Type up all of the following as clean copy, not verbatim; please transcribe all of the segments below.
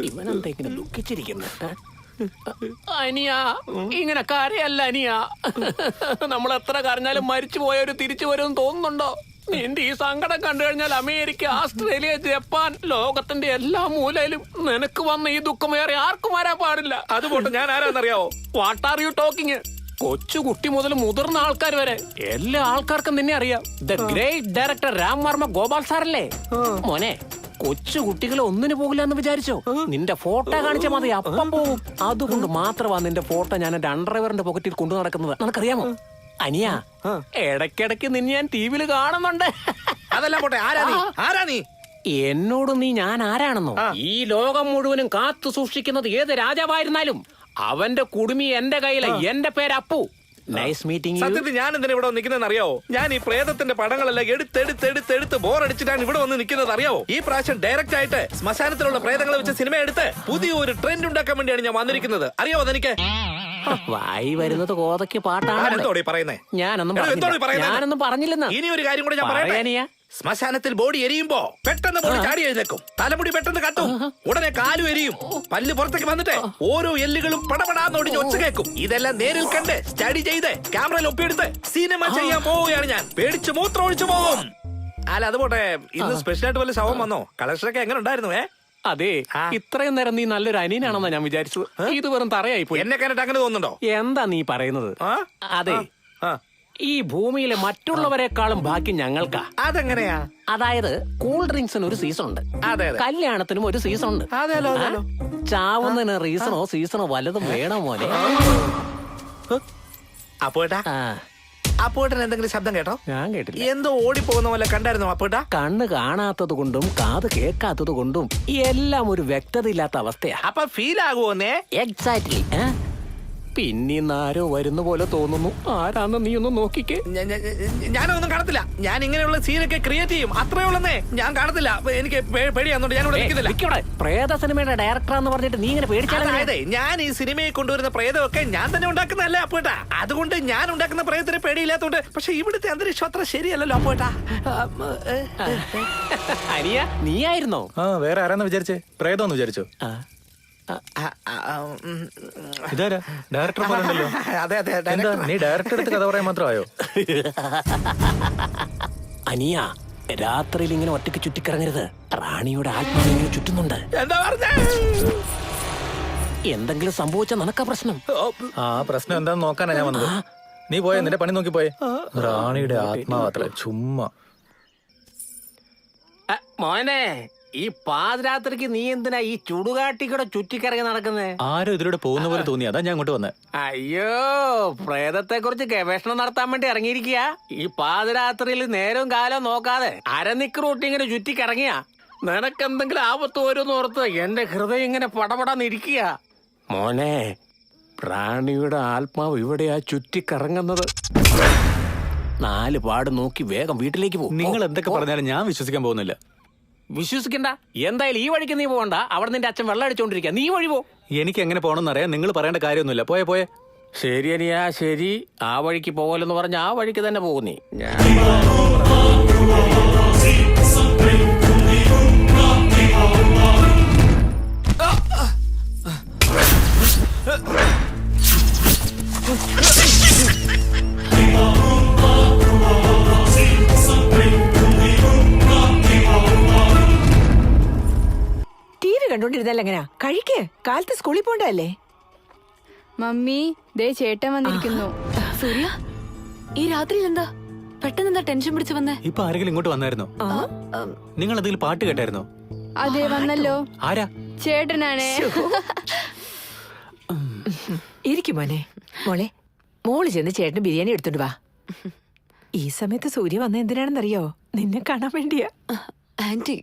ഇവനെന്തെങ്കിലും ദുഃഖിച്ചിരിക്കുന്നു. അനിയ ഇങ്ങനെ കരയല്ല അനിയ. നമ്മൾ എത്ര കരഞ്ഞാലും മരിച്ചു പോയവര് തിരിച്ചു വരുമെന്ന് തോന്നുന്നുണ്ടോ? നിന്റെ ഈ സങ്കടം കണ്ടു കഴിഞ്ഞാൽ അമേരിക്ക, ഓസ്ട്രേലിയ, ജപ്പാൻ, ലോകത്തിന്റെ എല്ലാ മൂലയിലും നിനക്ക് വന്ന ഈ ദുഃഖം വേറെ ആർക്കും വരാൻ പാടില്ല. അതുകൊണ്ട് ഞാൻ ആരാന്നറിയാവോ? What are you talking? കൊച്ചു കുട്ടി മുതൽ മുതിർന്ന ആൾക്കാർ വരെ എല്ലാ ആൾക്കാർക്കും നിന്നെ അറിയാം. The great director Ram Varma Gopal സാറല്ലേ മോനെ? കൊച്ചു കുട്ടികളെ ഒന്നിനു പോകില്ല എന്ന് വിചാരിച്ചോ? നിന്റെ ഫോട്ടോ കാണിച്ചാൽ മതി, അപ്പം പോകും. അതുകൊണ്ട് മാത്രമാണ് നിന്റെ ഫോട്ടോ ഞാൻ എന്റെ അണ്ടർവെയറിന്റെ പോക്കറ്റിൽ കൊണ്ടു നടക്കുന്നത്. നിനക്കറിയാമോ അനിയ, ഇടയ്ക്കിടയ്ക്ക് നിന്നെ ഞാൻ ടിവിയിൽ കാണുന്നുണ്ട്. അതെല്ലാം പോട്ടെ, ആരാ നീ? എന്നോട് നീ ഞാൻ ആരാണെന്നോ? ഈ ലോകം മുഴുവനും കാത്തു സൂക്ഷിക്കുന്നത് ഏത് രാജാവായിരുന്നാലും അവന്റെ കുടുമി എന്റെ കയ്യില. എന്റെ പേര് അപ്പു. Nice meeting. സത്യത്തിൽ ഞാൻ എന്തിനാ ഇവിടെ നിൽക്കുന്നത് അറിയാവോ? ഞാൻ ഈ പ്രേതത്തിന്റെ പടങ്ങളെല്ലാം എടുത്ത് ബോറടിച്ചിട്ടാണ് ഇവിടെ വന്ന് നിൽക്കുന്നത് അറിയാവോ? ഈ പ്രാവശ്യം ഡയറക്റ്റ് ആയിട്ട് ശ്മശാനത്തിലുള്ള പ്രേതങ്ങളെ വെച്ച് സിനിമ എടുത്ത് പുതിയ ഒരു ട്രെൻഡ് ഉണ്ടാക്കാൻ വേണ്ടിയാണ് ഞാൻ വന്നിരിക്കുന്നത്. അറിയാവോ അതെനിക്ക്? വായി വരുന്നത് കോതയ്ക്ക് പാട്ടാണ്. എന്തോടി പറയുന്നേ? ഞാനൊന്നും പറഞ്ഞില്ലെന്ന്. ഇനി ഒരു കാര്യം കൂടെ ഞാൻ പറയാ. ശ്മശാനത്തിൽ ബോഡി എരിയുമ്പോ പെട്ടെന്ന് ബോഡി ചാടി എഴുന്നേക്കും, തലമുടി പെട്ടെന്ന് കത്തും, ഉടനെ കാലും എരിയും, പല്ല് പുറത്തേക്ക് വന്നിട്ട് ഓരോ എല്ലുകളും പടപടാന്നോടിഞ്ഞ് ഒച്ച കേൾക്കും. ഇതെല്ലാം നേരിൽ കണ്ട് സ്റ്റഡി ചെയ്ത് ക്യാമറയിൽ ഒപ്പിയെടുത്ത് സിനിമ ചെയ്യാൻ പോവുകയാണ് ഞാൻ. പേടിച്ച് മൂത്രം ഒഴിച്ചു പോകും. അല്ല അതുപോട്ടെ, ഇന്ന് സ്പെഷ്യൽ ആയിട്ട് വല്ല ശവം വന്നോ? കളക്ഷനൊക്കെ എങ്ങനെ ഉണ്ടായിരുന്നു? അതെ, ഇത്രയും നേരം നീ നല്ലൊരു അനിയനാണെന്നാ ഞാൻ വിചാരിച്ചത്. ഇത് വെറും തറയായി പോയി. എന്നെ കണ്ടിട്ട് അങ്ങനെ തോന്നുന്നുണ്ടോ? എന്താ നീ പറയുന്നത്? അതെ, ഈ ഭൂമിയിലെ മറ്റുള്ളവരെക്കാളും ഭാഗ്യം ഞങ്ങൾക്കാ. അതെങ്ങനെയാ? അതായത് കൂൾ ഡ്രിങ്ക്സിന് ഒരു സീസൺ ഉണ്ട്, കല്യാണത്തിനും ഒരു സീസൺ ഉണ്ട്. ചാവുന്നതിന് റീസണോ സീസണോ വല്ലതും വേണോ മോനെ? അപ്പോട്ടൻ എന്തെങ്കിലും ശബ്ദം കേട്ടോ? ഞാൻ കേട്ടില്ല. എന്തോ ഓടിപ്പോകുന്ന പോലെ കണ്ടായിരുന്നു അപ്പോട്ടാ? കണ്ണ് കാണാത്തത് കൊണ്ടും കാത് കേൾക്കാത്തത് കൊണ്ടും എല്ലാം ഒരു വ്യക്തത ഇല്ലാത്ത അവസ്ഥയാ. അപ്പൊ ഫീൽ ആകുമോന്നേ? എക്സാക്ട്ലി. പിന്നീന്നാരോ വരുന്ന പോലെ തോന്നുന്നു. ആരാന്ന് നീ ഒന്ന് നോക്കിക്കേ. ഞാനൊന്നും കാണത്തില്ല. ഞാൻ ഇങ്ങനെയുള്ള സീനൊക്കെ ക്രിയേറ്റ് ചെയ്യും, അത്രേ ഉള്ളന്നേ. ഞാൻ കാണത്തില്ല, എനിക്ക് പേടിയാന്നുണ്ട്. ഞാൻ ഇവിടെ നിൽക്കുന്നില്ല. പ്രേത സിനിമയുടെ ഡയറക്ടറാന്ന് പറഞ്ഞിട്ട് നീ ഇങ്ങനെ പേടിച്ചാലേ. ഞാൻ ഈ സിനിമയിൽ കൊണ്ടുവരുന്ന പ്രേതമൊക്കെ ഞാൻ തന്നെ ഉണ്ടാക്കുന്നതല്ലേ അപ്പോട്ടാ. അതുകൊണ്ട് ഞാൻ ഉണ്ടാക്കുന്ന പ്രേതത്തിന് പേടിയില്ലാത്തോണ്ട്. പക്ഷെ ഇവിടുത്തെ അന്തരീക്ഷം അത്ര ശരിയല്ലല്ലോ അപ്പോട്ടാ. അനിയ, നീയായിരുന്നോ? വേറെ ആരാന്ന് വിചാരിച്ചേ? പ്രേതോന്ന് വിചാരിച്ചോ? ഇതാരാ? ഡയറക്ടർ പോലുണ്ടല്ലോ. എന്താ നീ ഡയറക്ടർ എടുത്ത് കഥ പറയാൻ മാത്രമായോ? അനിയ, രാത്രിയിൽ ഇങ്ങനെ ഒറ്റയ്ക്ക് ചുറ്റിക്കറങ്ങരുത്. റാണിയുടെ ആത്മാവ് ഇങ്ങനെ ചുറ്റുന്നുണ്ട്. എന്തെങ്കിലും സംഭവിച്ചാൽ നിനക്കാ പ്രശ്നം. പ്രശ്നം എന്താന്ന് നോക്കാനാ ഞാൻ വന്നത്. നീ പോയെ, നിന്റെ പണി നോക്കി പോയെ. റാണിയുടെ ആത്മാവ് അത്ര ചുമ്മാ. മോനെ, ഈ പാതിരാത്രിക്ക് നീ എന്തിനാ ഈ ചുടുകാട്ടിക്കൂടെ ചുറ്റിക്കറങ്ങി നടക്കുന്നേ? ആരും ഇതിലൂടെ പോകുന്ന പോലെ തോന്നി, അതാ ഞാൻ അങ്ങോട്ട് വന്നേ. അയ്യോ, പ്രേതത്തെ കുറിച്ച് ഗവേഷണം നടത്താൻ വേണ്ടി ഇറങ്ങിയിരിക്കുക. ഈ പാതിരാത്രിയിൽ നേരവും കാലവും നോക്കാതെ അരനിക്കറൂട്ടി ഇങ്ങനെ ചുറ്റിക്കറങ്ങിയ നിനക്ക് എന്തെങ്കിലും ആപത്ത് വരുമെന്ന് ഓർത്ത് എന്റെ ഹൃദയം ഇങ്ങനെ പടപടാന്നിരിക്കുക. മോനെ, പ്രാണിയുടെ ആത്മാവ് ഇവിടെയാ ചുറ്റിക്കറങ്ങുന്നത്. 4 പാട് നോക്കി വേഗം വീട്ടിലേക്ക് പോകും. നിങ്ങൾ എന്തൊക്കെ പറഞ്ഞാലും ഞാൻ വിശ്വസിക്കാൻ പോകുന്നില്ല. വിശ്വസിക്കണ്ട. എന്തായാലും ഈ വഴിക്ക് നീ പോകണ്ട. അവിടെ നിന്റെ അച്ഛൻ വെള്ളം അടിച്ചോണ്ടിരിക്കുക. നീ വഴി പോ. എനിക്ക് എങ്ങനെ പോകണമെന്നറിയാം. നിങ്ങൾ പറയേണ്ട കാര്യമൊന്നുമില്ല. പോയെ. ശരി അനിയാ, ശരി. ആ വഴിക്ക് പോകലെന്ന് പറഞ്ഞ ആ വഴിക്ക് തന്നെ പോകുന്നേ. കണ്ടോണ്ടിരുന്നല്ല എങ്ങനാ? കഴിക്ക്, കാലത്ത് സ്കൂളിൽ പോണ്ടല്ലേ? മമ്മി, ദേ ചേട്ടൻ വന്നിരിക്കുന്നു. സൂര്യ, ഈ രാത്രിയിൽ എന്താ പെട്ടെന്ന് എന്താ ടെൻഷൻ പിടിച്ചു വന്നേ? ഇപ്പൊ ആരെങ്കിലും ഇങ്ങോട്ട് വന്നായിരുന്നോ? നിങ്ങൾ എന്തെങ്കിലും പാട്ട് കേട്ടായിരുന്നോ? അതെ, വന്നല്ലോ. ആരാ? ചേട്ടനാണേ. ഇരിക്കും മോനെ. മോളെ, മോള് ചെന്ന് ചേട്ടന് ബിരിയാണി എടുത്തോണ്ട് വാ. ഈ സമയത്ത് സൂര്യ വന്ന എന്തിനാണെന്നറിയോ? നിന്നെ കാണാൻ വേണ്ടിയാ. ആന്റി,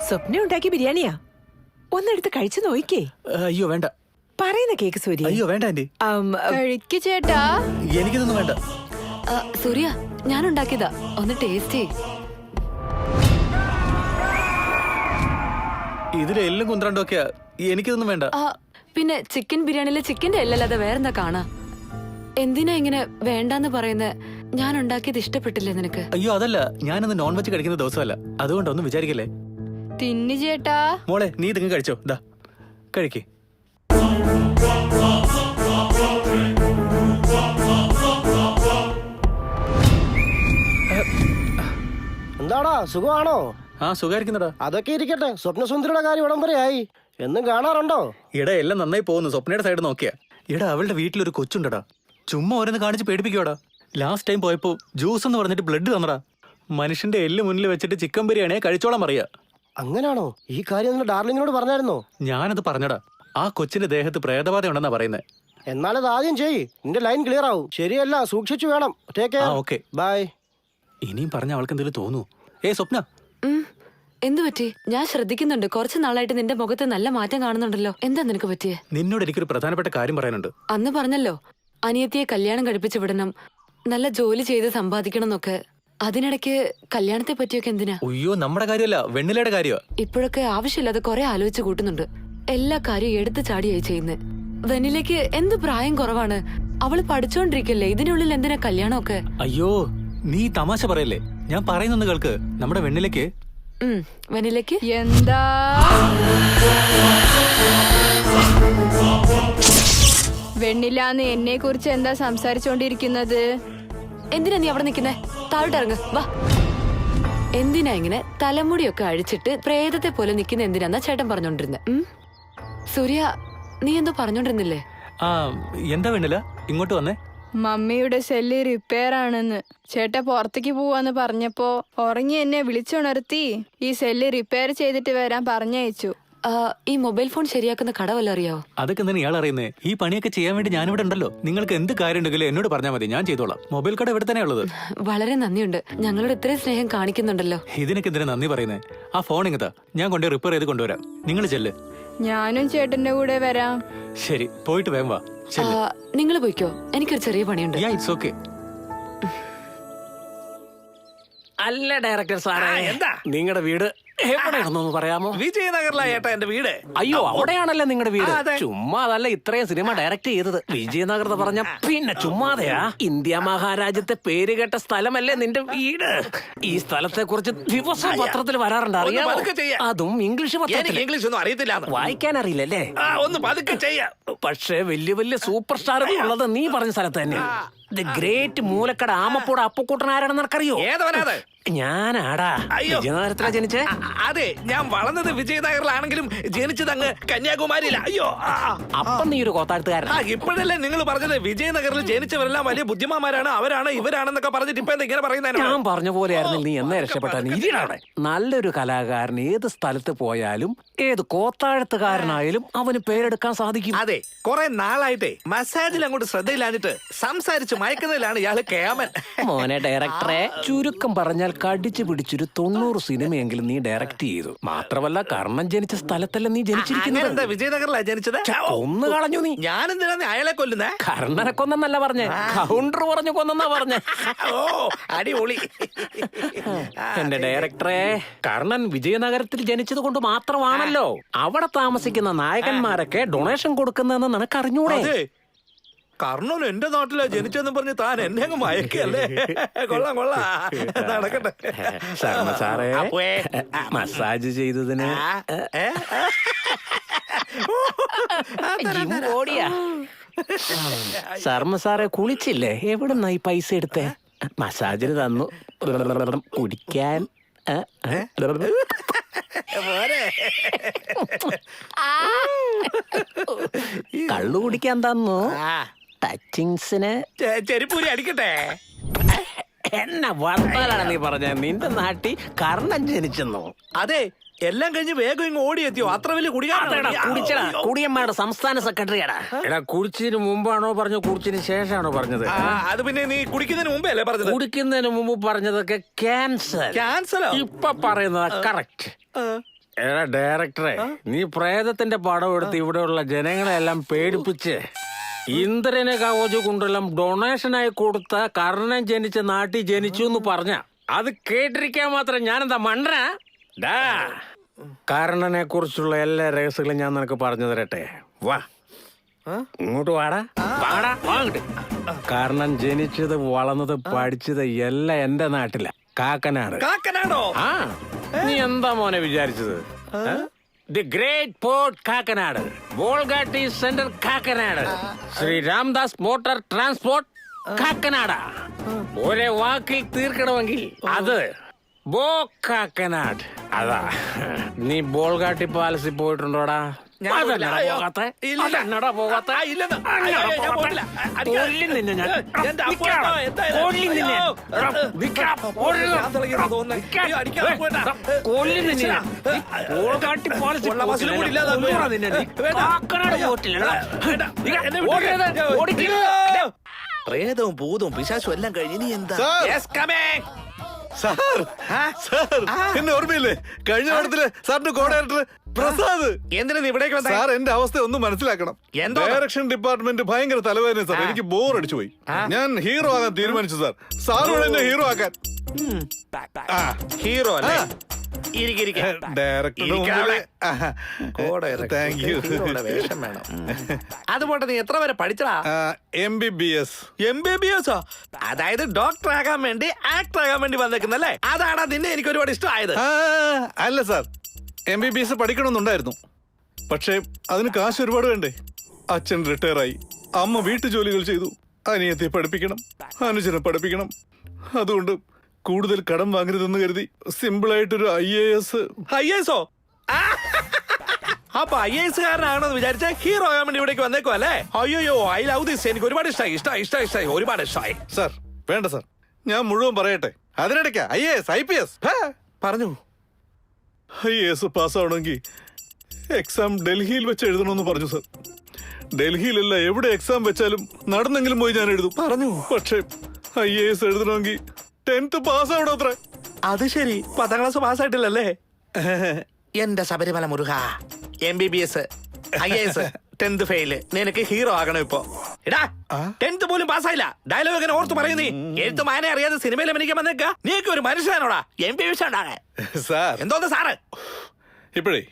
സ്വപ്നം ഉണ്ടാക്കിയ ബിരിയാണിയാ. ഒന്നെടുത്ത് കഴിച്ചു നോക്കിക്കേ. അയ്യോ വേണ്ട. പറയുന്ന കേക്ക് സൂര്യ. അയ്യോ വേണ്ട ആന്റി. കഴിക്ക് ചേട്ടാ. എനിക്കിതൊന്നും വേണ്ട. സൂര്യ, ഞാൻ ഉണ്ടാക്കിയതാ, ഒന്ന് ടേസ്റ്റ് ചെയ്യ്. ഇതിലെ എല്ലാം കുന്ത്രണ്ടൊക്കെയാ, എനിക്കിതൊന്നും വേണ്ട. ആ, പിന്നെ ചിക്കൻ ബിരിയാണിയിലെ ചിക്കന്റെ എല്ലല്ലാതെ വേറെന്താ കാണാ? എന്തിനാ ഇങ്ങനെ വേണ്ടാന്ന് പറയുന്നത്? ഞാൻ ഉണ്ടാക്കിയത് ഇഷ്ടപ്പെട്ടില്ലേ നിനക്ക്? അയ്യോ അതല്ല, ഞാനൊന്ന് നോൺ വെജ് കഴിക്കുന്ന ദിവസമല്ല, അതുകൊണ്ടൊന്നും വിചാരിക്കല്ലേ. തിന്നു ചേട്ടാ. മോളെ നീ ഇതെങ്കിലും കഴിച്ചോ, ദാ കഴിക്കേ. എന്താടാ സുഖമാണോ? ആ സുഖായിരിക്കുന്നടാ. അതൊക്കെ ഇരിക്കട്ടെ, സ്വപ്നസുന്ദരിയുടെ കാര്യം ഇവിടം വരെ ആയി. എന്നും കാണാറുണ്ടോ? ഇടാ എല്ലാം നന്നായി പോകുന്നു. സ്വപ്നയുടെ സൈഡ് നോക്കിയാ. ഇടാ അവളുടെ വീട്ടിലൊരു കൊച്ചുണ്ടടാ, ചുമ്മാ ഓരോന്ന് കാണിച്ച് പേടിപ്പിക്കോടാ. ലാസ്റ്റ് ടൈം പോയപ്പോ ജ്യൂസ് എന്ന് പറഞ്ഞിട്ട് ബ്ലഡ് തന്നടാ. മനുഷ്യന്റെ എല്ല് മുന്നിൽ വെച്ചിട്ട് ചിക്കൻ ബിരിയാണിയെ കഴിച്ചോളാം അറിയാ. അങ്ങനാണോ? ഈ കാര്യം നിന്റെ ഡാർലിങ്ങിനോട് പറഞ്ഞായിരുന്നോ? ഞാനത് പറഞ്ഞടാ. ആ കൊച്ചിന്റെ ദേഹത്ത് പ്രേതബാധ ഉണ്ടെന്നാ പറയുന്നത്. എന്നാലത് ആദ്യം ചെയ്യ്, നിന്റെ ലൈൻ ക്ലിയർ ആവും. ശരിയല്ല, സൂക്ഷിച്ചു വേണം. Take care. Okay bye. ഇനിയും പറഞ്ഞ അവൾക്ക് എന്തെങ്കിലും തോന്നൂ. സ്വപ്ന എന്തു പറ്റി? ഞാൻ ശ്രദ്ധിക്കുന്നുണ്ട്, കുറച്ച് നാളായിട്ട് നിന്റെ മുഖത്ത് നല്ല മാറ്റം കാണുന്നുണ്ടല്ലോ. എന്താ നിനക്ക് പറ്റിയേ? നിന്നോട് എനിക്കൊരു പ്രധാനപ്പെട്ട കാര്യം പറയാനുണ്ട്. അന്ന് പറഞ്ഞല്ലോ അനിയത്തിയെ കല്യാണം കഴിപ്പിച്ചു വിടണം, നല്ല ജോലി ചെയ്ത് സമ്പാദിക്കണം എന്നൊക്കെ. അതിനിടയ്ക്ക് കല്യാണത്തെ പറ്റിയൊക്കെ എന്തിനാ? അയ്യോ നമ്മുടെ കാര്യമല്ല, വെണ്ണിലയുടെ കാര്യമാ. ഇപ്പോഴൊക്കെ ആവശ്യമില്ലാതെ കുറെ ആലോചിച്ച് കൂട്ടുന്നുണ്ട്. എല്ലാ കാര്യവും എടുത്തു ചാടിയായി ചെയ്യുന്നത്. വെനിലേക്ക് എന്ത് പ്രായം കുറവാണ്, അവള് പഠിച്ചോണ്ടിരിക്കല്ലേ. ഇതിനുള്ളിൽ എന്തിനാ കല്യാണമൊക്കെ? അയ്യോ നീ തമാശ പറയല്ലേ, ഞാൻ പറയുന്നൊന്ന് കേൾക്ക്. നമ്മുടെ വെണ്ണിലേക്ക് വെനിലേക്ക് എന്താ വെണ്ണിലാന്ന് എന്നെ കുറിച്ച് എന്താ സംസാരിച്ചോണ്ടിരിക്കുന്നത്? എന്തിനാ നീ അവിടെ നിൽക്കുന്നേ? താഴോട്ട് ഇറങ്ങ്, വാ. എന്തിനാ ഇങ്ങനെ തലമുടിയൊക്കെ അഴിച്ചിട്ട് പ്രേതത്തെ പോലെ നിൽക്കുന്ന എന്തിനാന്നാ ചേട്ടൻ പറഞ്ഞോണ്ടിരുന്നത്? സൂര്യ, നീ എന്തോ പറഞ്ഞോണ്ടിരുന്നില്ലേ? എന്താ വെണ്ണില ഇങ്ങോട്ട് വന്നേ? മമ്മിയുടെ സെല്ല് റിപ്പയർ ആണെന്ന് ചേട്ടാ പുറത്തേക്ക് പോവാന്ന് പറഞ്ഞപ്പോ ഉറങ്ങി എന്നെ വിളിച്ചുണർത്തി ഈ സെല്ല് റിപ്പയർ ചെയ്തിട്ട് വരാൻ പറഞ്ഞയച്ചു. ഈ മൊബൈൽ ഫോൺ ശരിയാക്കുന്ന കട വല്ല അറിയാവോ? അതൊക്കെ എന്തിനാ ഇയാൾ അറിയുന്നേ? ഈ പണിയൊക്കെ ചെയ്യാൻ വേണ്ടി ഞാനിവിടെ ഉണ്ടല്ലോ. നിങ്ങൾക്ക് എന്ത് കാര്യം ഉണ്ടെങ്കിലും എന്നോട് പറഞ്ഞാൽ മതി, ഞാൻ ചെയ്തോളാം. മൊബൈൽ കട ഇവിടെ തന്നെ ഉള്ളത്. വളരെ നന്ദിയുണ്ട്, ഞങ്ങളോട് ഇത്രയും സ്നേഹം കാണിക്കുന്നുണ്ടല്ലോ. ഇതിനൊക്കെ എന്തിനാ നന്ദി പറയുന്നേ? ആ ഫോൺ ഇങ്ങത്താ, ഞാൻ കൊണ്ടുപോയി റിപ്പയർ ചെയ്ത് കൊണ്ടുവരാം. നിങ്ങൾ ചെല്ല്. ഞാനും ചേട്ടന്റെ കൂടെ വരാം. ശരി, പോയിട്ട് വേഗം വാ. നിങ്ങൾ പോയിക്കോ, എനിക്കൊരു ചെറിയ പണിയുണ്ട്. It's okay. അല്ല ഡയറക്ടർ സാറേ, എന്താ നിങ്ങളുടെ വീട് എവിടെയാണെന്നൊന്ന് പറയാമോ? വിജയനഗറിലാ ഏട്ടാ എന്റെ വീട്. അയ്യോ അവിടെയാണല്ലേ നിങ്ങളുടെ വീട്? അതെ. ചുമ്മാ അതല്ല ഇത്രയും സിനിമ ഡയറക്ട് ചെയ്തത്. വിജയനഗർ എന്ന് പറഞ്ഞ പിന്നെ ചുമ്മാതെയാ? ഇന്ത്യ മഹാരാജ്യത്തെ പേര് കേട്ട സ്ഥലമല്ലേ നിന്റെ വീട്? ഈ സ്ഥലത്തെ കുറിച്ച് ദിവസം പത്രത്തിൽ വരാറുണ്ട്, അറിയാമോ? പതുക്കെ ചെയ്യാം. അതും ഇംഗ്ലീഷ് എനിക്ക് പത്രത്തിൽ. ഇംഗ്ലീഷ് ഒന്നും അറിയത്തില്ല. വായിക്കാൻ അറിയില്ലല്ലേ? ഒന്ന് പതുക്കെ ചെയ്യാം. പക്ഷേ വലിയ വലിയ സൂപ്പർ സ്റ്റാറുകൾ ഉള്ളത് നീ പറഞ്ഞ സ്ഥലത്ത് തന്നെ. ദി ഗ്രേറ്റ് മൂലക്കട ആമപ്പോട് അപ്പുക്കൂട്ടൻ ആരാണെന്ന് നിനക്കറിയോ? ഏതവനാത്? ഞാനാടാ. അയ്യോ. വിജയനഗരത്തിലാ ജനിച്ചേ? അതെ, ഞാൻ വളർന്നത് വിജയനഗറിലാണെങ്കിലും ജനിച്ചത് അങ്ങ് കന്യാകുമാരിയില്ല. അയ്യോ അപ്പം നീ ഒരു കോത്താഴ്ത്തുകാരനാ. ഇപ്പോഴല്ലേ നിങ്ങൾ പറഞ്ഞത് വിജയനഗറിൽ ജനിച്ചവരെല്ലാം വലിയ ബുദ്ധിമാന്മാരാണ്, അവരാണ് ഇവരാണെന്നൊക്കെ പറഞ്ഞിട്ട് ഇപ്പൊ ഇങ്ങനെ പറയുന്നതിന് ഞാൻ പറഞ്ഞ പോലെയായിരുന്നു നീ എന്നെ രക്ഷപ്പെട്ട. അവിടെ നല്ലൊരു കലാകാരൻ ഏത് സ്ഥലത്ത് പോയാലും ഏത് കോത്താഴത്തുകാരനായാലും അവന് പേരെടുക്കാൻ സാധിക്കും. അതെ, കുറെ നാളായിട്ടേ മസാജിൽ അങ്ങോട്ട് ശ്രദ്ധയിലാഞ്ഞിട്ട് സംസാരിച്ച് മയക്കുന്നതിലാണ് ഇയാള് കേമൻ. മോനെ ഡയറക്ടറെ, ചുരുക്കം പറഞ്ഞാൽ കടിച്ചു പിടിച്ചൊരു 90 സിനിമയെങ്കിലും നീ ഡയറക്ട് ചെയ്തു. മാത്രമല്ല കർണൻ ജനിച്ച സ്ഥലത്തല്ല നീ ജനിച്ചിരിക്കുന്നത്. എന്താ വിജയനഗറിലാ ജനിച്ചത്? കൊന്നു കളഞ്ഞു നീ. ഞാനെന്തിനാ അയാളെ കൊല്ലുന്നേ? കർണനെ കൊന്നെന്നല്ല പറഞ്ഞേ, കൗണ്ടർ പറഞ്ഞു കൊന്നെന്നാ പറഞ്ഞേ. ഓ അടിപൊളി. എന്റെ ഡയറക്ടറെ, കർണൻ വിജയനഗരത്തിൽ ജനിച്ചത് കൊണ്ട് മാത്രമാണല്ലോ അവിടെ താമസിക്കുന്ന നായകന്മാരൊക്കെ ഡൊണേഷൻ കൊടുക്കുന്നതെന്ന് നിനക്ക് അറിഞ്ഞൂടെ? കർണൻ എന്റെ നാട്ടിലാ ജനിച്ചെന്ന് പറഞ്ഞ് താൻ എന്നെ അങ്ങ് മയക്കല്ലേ? കൊള്ളാം കൊള്ളാം, നടക്കട്ടെ. ശർമ്മ സാറേ, അപ്പുവേ. മസാജ് ചെയ്തതിന് ഓടിയാ. ശർമ്മ സാറേ കുളിച്ചില്ലേ? എവിടുന്നാ ഈ പൈസ എടുത്തേ? മസാജിന് തന്നു കുടിക്കാൻ. കള്ളു കുടിക്കാൻ തന്നു. ടച്ചിങ്സിന് ചെരിപ്പൂരി അടിക്കട്ടെ. എന്നെ വർത്താനാണ് നീ പറഞ്ഞ? നിന്റെ നാട്ടിൽ കർണൻ ജനിച്ചെന്നോ? അതെ, എല്ലാം കഴിഞ്ഞ് വേഗം ഇങ്ങ് ഓടിയെത്തിയോ? അത്ര വലിയ കുടിച്ചടാ, കുടിയന്മാരുടെ സംസ്ഥാന സെക്രട്ടറിയാടാ. എടാ, കുടിച്ചതിന് മുമ്പാണോ പറഞ്ഞു കുടിച്ചതിന് ശേഷമാണോ പറഞ്ഞത്? അത് പിന്നെ നീ കുടിക്കുന്നതിന് മുമ്പേ അല്ലേ പറഞ്ഞത്? കുടിക്കുന്നതിന് മുമ്പ് പറഞ്ഞതൊക്കെ ക്യാൻസൽ. ക്യാൻസലോ? ഇപ്പൊ പറയുന്നത് കറക്റ്റ്. എടാ ഡയറക്ടറെ, നീ പ്രേതത്തിന്റെ പടം എടുത്ത് ഇവിടെയുള്ള ജനങ്ങളെല്ലാം പേടിപ്പിച്ച് ഇന്ദ്രനെ കവചു കൊണ്ടെല്ലാം ഡൊണേഷനായി കൊടുത്ത കർണൻ ജനിച്ച നാട്ടിൽ ജനിച്ചു എന്ന് പറഞ്ഞ അത് കേട്ടിരിക്കാൻ മാത്രം ഞാനെന്താ മണ്ടനാ? കാരണനെ കുറിച്ചുള്ള എല്ലാ രഹസ്യങ്ങളും ഞാൻ നിനക്ക് പറഞ്ഞു തരട്ടെ. വാ ഇങ്ങോട്ട് വാടാ, വാടാ, വാങ്ങട്ട്. കാരണം ജനിച്ചത് വളർന്നത് പഠിച്ചത് എല്ലാം എന്റെ നാട്ടില, കാക്കനാട്. കാക്കനാടോ? ആ, നീ എന്താ മോനെ വിചാരിച്ചത്? The great port Kakkanad, Bolgatty centre Kakkanad, Shri Ramdas motor transport Kakkanad. ഒരേ വാക്കിൽ തീർക്കണമെങ്കിൽ അത് ബോ കാക്കനാട്. അതാ. നീ ബോൾഗാട്ടി പാലസിൽ പോയിട്ടുണ്ടോടാ? അതെന്നടാ പോകാത്തെ? അതെന്നടാ പോകാത്തെ? അതെന്നടാ പോകാത്തെ? കൊല്ലും നിന്നെ ഞാൻ. കൊല്ലും നിന്നെ. നിക്കാം. കൊല്ലും നിന്നെ ഞാൻ. ബോൾഗാട്ടി പാലസിൽ കൊല്ലുവാ നിന്നെ നീ. കാക്കനാട് പോയിട്ടില്ലടാ. ഓടരുത്, ഓടിക്കരുത്. പ്രേതവും ഭൂതവും പിശാചും എല്ലാം കഴിഞ്ഞ് ഇനി എന്താ? Yes, coming. സാർ സാർ എന്നെ ഓർമ്മയില്ലേ കഴിഞ്ഞ പടത്തില് സാറിന്റെ കോ ഡയറക്ടർ പ്രസാദ്? എന്തിനാ നീ ഇവിടേക്ക് വന്നേ? സാർ എന്റെ അവസ്ഥ ഒന്ന് മനസ്സിലാക്കണം. എന്തോ? ഡയറക്ഷൻ ഡിപ്പാർട്ട്മെന്റ് ഭയങ്കര തലവേദന സാർ. എനിക്ക് ബോർ അടിച്ചു പോയി. ഞാൻ ഹീറോ ആകാൻ തീരുമാനിച്ചു സാർ. സാറോട് എന്നെ ഹീറോ ആക്കാൻ. ഹീറോ അല്ലേ? ഇരിക്കെ ഡയറക്ടറുടെ താങ്ക് യു. വേഷം വേണം. അതുപോലെ നീ എത്ര വരെ പഠിച്ചടാ? MBBS. MBBS? അതായത് ഡോക്ടർ ആകാൻ വേണ്ടി ആക്ടർ ആകാൻ വേണ്ടി വന്നേക്കുന്നല്ലേ? അതാണാ നിന്നെ എനിക്ക് ഒരുപാട് ഇഷ്ടമായത്. അല്ല സാർ, MBBS പഠിക്കണമെന്നുണ്ടായിരുന്നു. പക്ഷേ അതിന് കാശ് ഒരുപാട് വേണ്ടേ? അച്ഛൻ റിട്ടയർ ആയി, അമ്മ വീട്ടു ജോലികൾ ചെയ്തു, അനിയത്തെ പഠിപ്പിക്കണം, അനുജനെ പഠിപ്പിക്കണം. അതുകൊണ്ട് കൂടുതൽ കടം വാങ്ങരുതെന്ന് കരുതി സിമ്പിളായിട്ടൊരു IAS. IASോ? അപ്പൊ IAS കാരനാണെന്ന് വിചാരിച്ച ഹീറോ ആകാൻ വേണ്ടി ഇവിടേക്ക് വന്നേക്കോ അല്ലേ? അയ്യോ, ഐ ലവ് ദിസ്. എനിക്ക് ഒരുപാട് ഇഷ്ടമായി, ഒരുപാട് ഇഷ്ടമായി. സാർ വേണ്ട സാർ, ഞാൻ മുഴുവൻ പറയട്ടെ. അതിനിടയ്ക്ക IAS IPS പറഞ്ഞു. IAS പാസ്സാവണമെങ്കിൽ എക്സാം ഡൽഹിയിൽ വെച്ച് എഴുതണമെന്ന് പറഞ്ഞു സാർ. ഡൽഹിയിലല്ല, എവിടെ എക്സാം വെച്ചാലും നടന്നെങ്കിലും പോയി ഞാൻ എഴുതും പറഞ്ഞു. പക്ഷേ IAS എഴുതണമെങ്കിൽ 10th പാസ്സാവണം അത്ര. അത് ശരി, 10ാം ക്ലാസ് പാസ്സായിട്ടില്ലല്ലേ? എന്റെ ശബരിമല മുരുക. MBBS IAS 10th fail. നിനക്ക് ഹീറോ ആകണം ഇപ്പൊ. എടാ 10th പോലും പാസ്സായില്ല. ഡയലോഗ് എങ്ങനെ ഓർത്ത് പറയുന്നീ? എഴുത്ത് മാനെ അറിയാതെ സിനിമയിൽ അഭിനയിക്കാൻ വന്നേക്ക. നീക്ക് ഒരു മനുഷ്യനാണോടാ MBBS ഉണ്ടാകെ? സാർ എന്തോന്ന് സാറ് ഇപ്പോഴേ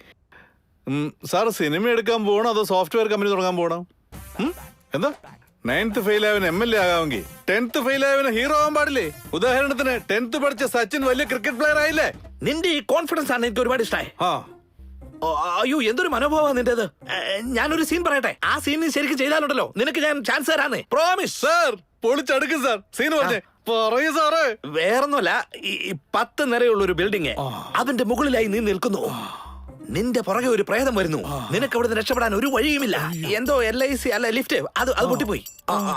സാർ സിനിമ എടുക്കാൻ പോകണോ അതോ സോഫ്റ്റ്വെയർ കമ്പനി തുടങ്ങാൻ പോകണം? എന്താ 9th ഫെയിൽ ആയവൻ MLA ആകാമെങ്കിൽ 10th ഫെയിൽ ആയവന് ഹീറോ ആവാൻ പാടില്ലേ? ഉദാഹരണത്തിന് 10th പഠിച്ച സച്ചിൻ വലിയ ക്രിക്കറ്റ് പ്ലെയർ ആയില്ലേ? നിന്റെ ഈ കോൺഫിഡൻസ് ആണ് എനിക്ക് ഒരുപാട് ഇഷ്ടമായി. ആ അയ്യോ, എന്തൊരു മനോഭാവമാണ് നിന്റേത്. ഞാനൊരു സീൻ പറയട്ടെ. ആ സീൻ നീ ശരിക്കും ചെയ്താലുണ്ടല്ലോ നിനക്ക് ഞാൻ ചാൻസ് തരാന്നേ. പ്രോമിസ്. സാർ പൊളിച്ചടുക്കും സാർ. സീൻ പറഞ്ഞേ പറയൂ സാറേ. വേറൊന്നുമല്ല, ഈ 10 നിലയുള്ള ഒരു ബിൽഡിംഗ്, അതിന്റെ മുകളിലായി നീ നിൽക്കുന്നു. നിന്റെ പുറകെ ഒരു പ്രേതം വരുന്നു. നിനക്ക് അവിടുന്ന് രക്ഷപ്പെടാൻ ഒരു വഴിയുമില്ല. എന്തോ LIC അല്ല ലിഫ്റ്റ്, അത് പൊട്ടിപ്പോയി.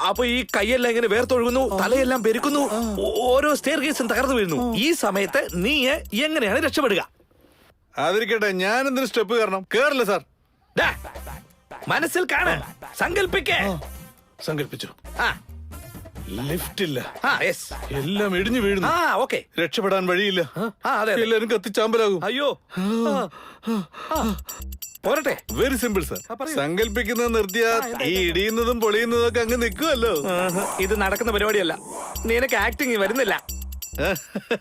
അപ്പൊ ഈ കൈയെല്ലാം ഇങ്ങനെ വേർത്തൊഴുകുന്നു, തലയെല്ലാം പെരുക്കുന്നു, ഓരോ സ്റ്റെയർ കേസും തകർന്നു വീഴുന്നു. ഈ സമയത്ത് നീ എങ്ങനെയാണ് രക്ഷപ്പെടുക? അതിരിക്കട്ടെ, ഞാൻ എന്തിനു സ്റ്റെപ്പ് കയറണം? കേറില്ല സാർ. മനസ്സിൽ കാണ, സങ്കല്പിക്കേ. സങ്കല്പിച്ചു. ആ ലിഫ്റ്റ് ഇല്ല, യെസ്, എല്ലാം ഇടിഞ്ഞു വീഴുന്നു. ഓക്കെ, രക്ഷപ്പെടാൻ വഴിയില്ല. അതെ, എല്ലാരും കത്തിച്ചാമ്പലാകും. അയ്യോ, പോരട്ടെ. Very simple sir. സങ്കല്പിക്കുന്നത് നിർത്തിയാൽ ഈ ഇടിയുന്നതും പൊളിയുന്നതും ഒക്കെ അങ്ങ് നിൽക്കുമല്ലോ. ഇത് നടക്കുന്ന പരിപാടിയല്ല. നിനക്ക് ആക്ടിങ് വരുന്നില്ല.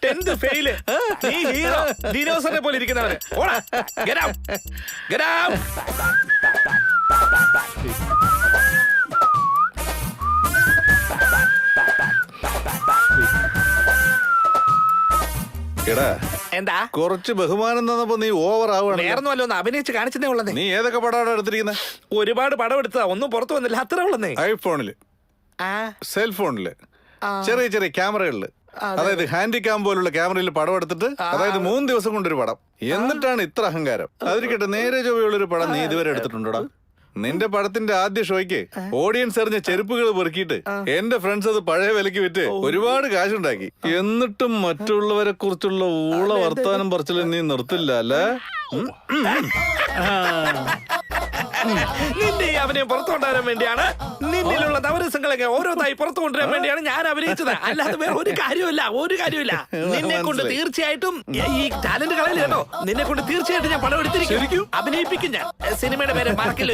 10th fail. നീ ഹീറോ. ദിനോസറിനെ പോലെ ഇരിക്കുന്നവന്. ഓടാ, get out, get out. എടാ, എന്താ കുറച്ച് ബഹുമാനം തന്നപ്പോ നീ ഓവർ ആവുകയാണ്. വേറൊന്നുമല്ലോ, ഒന്ന് അഭിനയിച്ച് കാണിച്ചതേ ഉള്ളന്നേ. നീ ഏതൊക്കെ പടമാണ് എടുത്തിരിക്കുന്നത്? ഒരുപാട് പടം എടുത്തതാ, ഒന്നും പുറത്തു വന്നില്ല, അത്ര ഉള്ളന്നേ. ഐഫോണില്, സെൽഫോണില്, ചെറിയ ചെറിയ ക്യാമറകളില്, അതായത് ഹാൻഡി ക്യാം പോലുള്ള ക്യാമറയിൽ പടം എടുത്തിട്ട്, അതായത് 3 ദിവസം കൊണ്ടൊരു പടം. എന്നിട്ടാണ് ഇത്ര അഹങ്കാരം. അതിരിക്കട്ടെ, നേരെ ചൊവ്വയുള്ളൊരു പടം നീ ഇതുവരെ എടുത്തിട്ടുണ്ടോടാ? നിന്റെ പടത്തിന്റെ ആദ്യ ഷോയ്ക്ക് ഓഡിയൻസ് എറിഞ്ഞ ചെരുപ്പുകൾ പെറുക്കിയിട്ട് എന്റെ ഫ്രണ്ട്സ് അത് പഴയ വിലക്ക് വിറ്റ് ഒരുപാട് കാശുണ്ടാക്കി. എന്നിട്ടും മറ്റുള്ളവരെ കുറിച്ചുള്ള ഊള വർത്താനം പറച്ചിൽ നീ നിർത്തില്ല അല്ലേ? നിന്റെ ഈ അഭിനയം പുറത്തു കൊണ്ടുവരാൻ വേണ്ടിയാണ്, നിന്നിലുള്ള നവരസങ്ങളൊക്കെ ഓരോന്നായി പുറത്തു കൊണ്ടുവരാൻ വേണ്ടിയാണ് ഞാൻ അഭിനയിച്ചത്. അല്ലാതെ വേറെ ഒരു കാര്യമില്ല. നിന്നെ കൊണ്ട് തീർച്ചയായിട്ടും ഈ ടാലന്റ് കളയില്ല കേട്ടോ. നിന്നെ കൊണ്ട് തീർച്ചയായിട്ടും ഞാൻ പടം എടുത്തിരിക്കും, അഭിനയിപ്പിക്കും. ഞാൻ സിനിമയുടെ പേര് മറക്കില്ല.